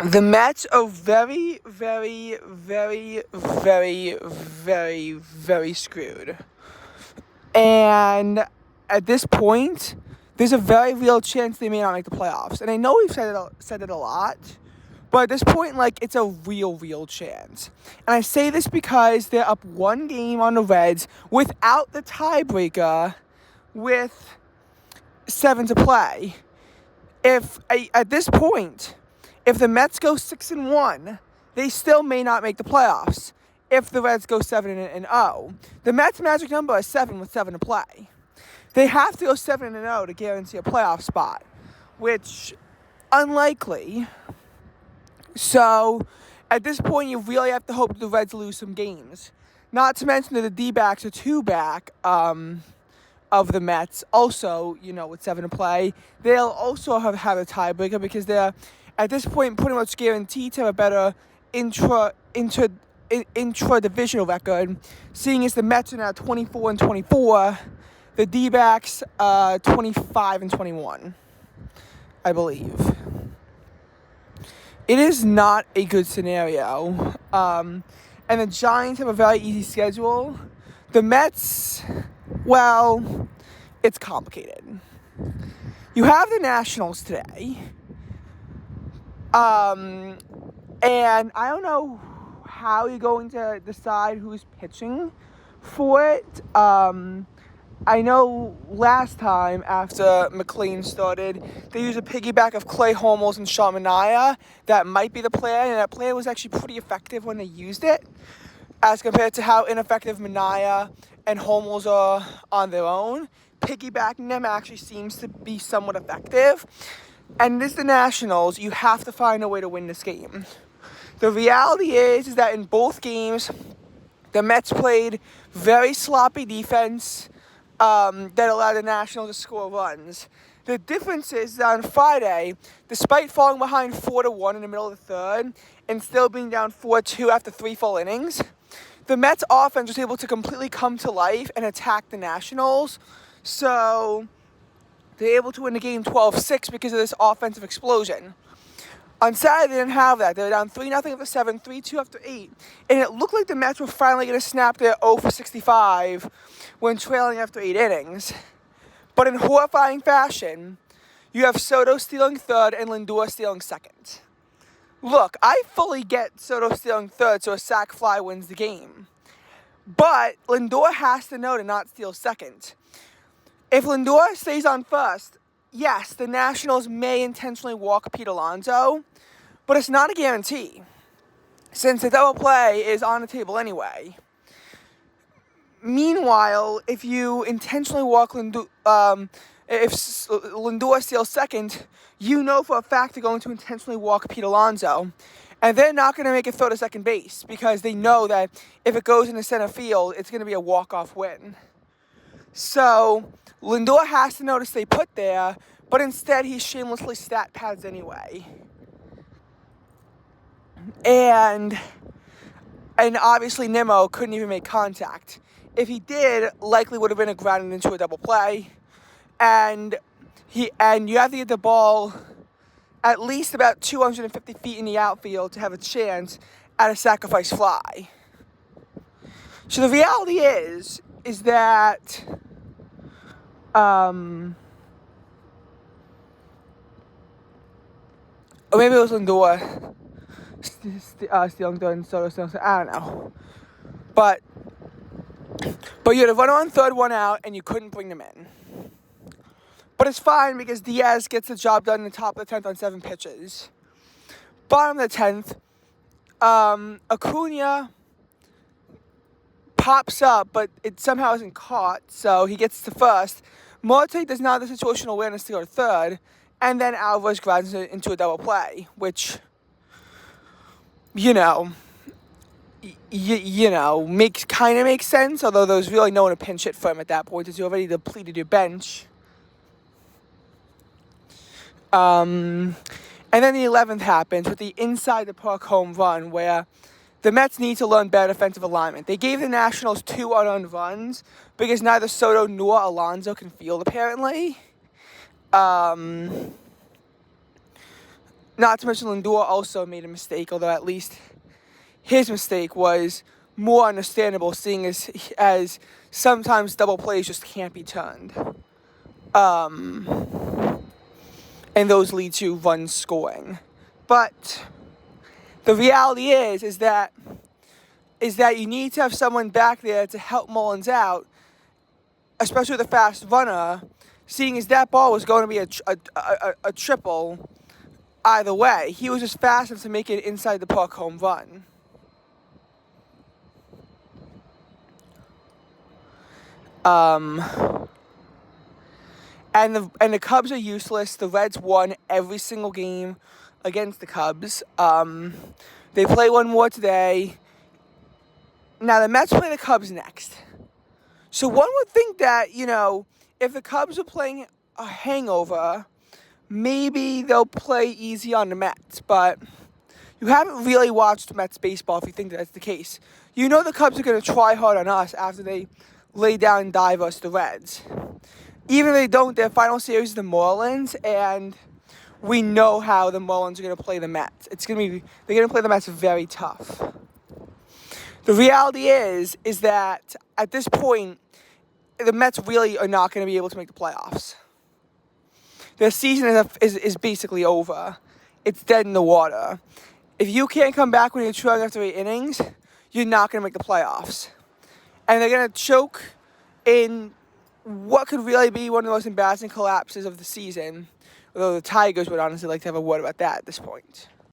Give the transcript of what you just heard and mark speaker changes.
Speaker 1: The Mets are very, very, very, very, very, very screwed. And at this point, there's a very real chance they may not make the playoffs. And I know we've said it a lot, but at this point, like, it's a real chance. And I say this because they're up one game on the Reds without the tiebreaker with 7 to play. At this point, if the Mets go 6-1, they still may not make the playoffs. If the Reds go 7-0, the Mets' magic number is 7 with 7 to play. They have to go 7-0 to guarantee a playoff spot, which unlikely. So at this point, you really have to hope the Reds lose some games. Not to mention that the D-backs are 2 back of the Mets. Also, with 7 to play, they'll also have a tiebreaker because they're at this point pretty much guaranteed to have a better intra-divisional record, seeing as the Mets are now 24-24, the D-backs 25-21, I believe. It is not a good scenario, and the Giants have a very easy schedule. The Mets, well, it's complicated. You have the Nationals today, and I don't know how you're going to decide who's pitching for it. I know last time after McLean started, they used a piggyback of Clay Holmes and Sean Manaea. That might be the plan, and that plan was actually pretty effective when they used it, as compared to how ineffective Manaea and Holmes are on their own. Piggybacking them actually seems to be somewhat effective. And this is the Nationals. You have to find a way to win this game. The reality is that in both games, the Mets played very sloppy defense that allowed the Nationals to score runs. The difference is that on Friday, despite falling behind 4-1 in the middle of the third and still being down 4-2 after 3 full innings, the Mets offense was able to completely come to life and attack the Nationals. So they're able to win the game 12-6 because of this offensive explosion. On Saturday, they didn't have that. They were down 3-0 after 7, 3-2 after 8. And it looked like the Mets were finally going to snap their 0-for-65 when trailing after 8 innings. But in horrifying fashion, you have Soto stealing third and Lindor stealing second. Look, I fully get Soto stealing third so a sac fly wins the game. But Lindor has to know to not steal second. If Lindor stays on first, yes, the Nationals may intentionally walk Pete Alonso, but it's not a guarantee, since the double play is on the table anyway. Meanwhile, if you intentionally walk Lindor, if Lindor steals second, you know for a fact they're going to intentionally walk Pete Alonso, and they're not going to make it throw to second base because they know that if it goes into center field, it's going to be a walk-off win. So Lindor has to know to stay put there, but instead he shamelessly stat pads anyway. And obviously Nimmo couldn't even make contact. If he did, likely would have been a grounded into a double play. And you have to get the ball at least about 250 feet in the outfield to have a chance at a sacrifice fly. So the reality is that or maybe it was Lindor stealing third and Soto stealing second. I don't know. But you had a runner on third, 1 out, and you couldn't bring them in. But it's fine because Diaz gets the job done in the top of the 10th on 7 pitches. Bottom of the 10th, Acuna pops up, but it somehow isn't caught, so he gets to first. Marte does not have the situational awareness to go to third, and then Alvarez grounds it into a double play, which, makes sense, although there's really no one to pinch hit for him at that point, as you already depleted your bench. And then the 11th happens with the inside the park home run where the Mets need to learn better defensive alignment. They gave the Nationals 2 unearned runs because neither Soto nor Alonso can field, apparently. Not to mention Lindor also made a mistake, although at least his mistake was more understandable, seeing as sometimes double plays just can't be turned. And those lead to run scoring. But the reality is that you need to have someone back there to help Mullins out, especially with a fast runner, seeing as that ball was going to be a triple either way. He was just fast enough to make it inside the park home run. And the Cubs are useless. The Reds won every single game against the Cubs. They play one more today. Now the Mets play the Cubs next. So one would think that, if the Cubs are playing a hangover, maybe they'll play easy on the Mets. But you haven't really watched Mets baseball if you think that's the case. You know the Cubs are going to try hard on us after they lay down and dive us the Reds. Even if they don't, their final series is the Marlins, and we know how the Marlins are going to play the Mets. They're going to play the Mets very tough. The reality is that at this point, the Mets really are not going to be able to make the playoffs. Their season is basically over. It's dead in the water. If you can't come back when you're trailing after 8 innings, you're not going to make the playoffs. And they're going to choke in what could really be one of the most embarrassing collapses of the season. Although the Tigers would honestly like to have a word about that at this point.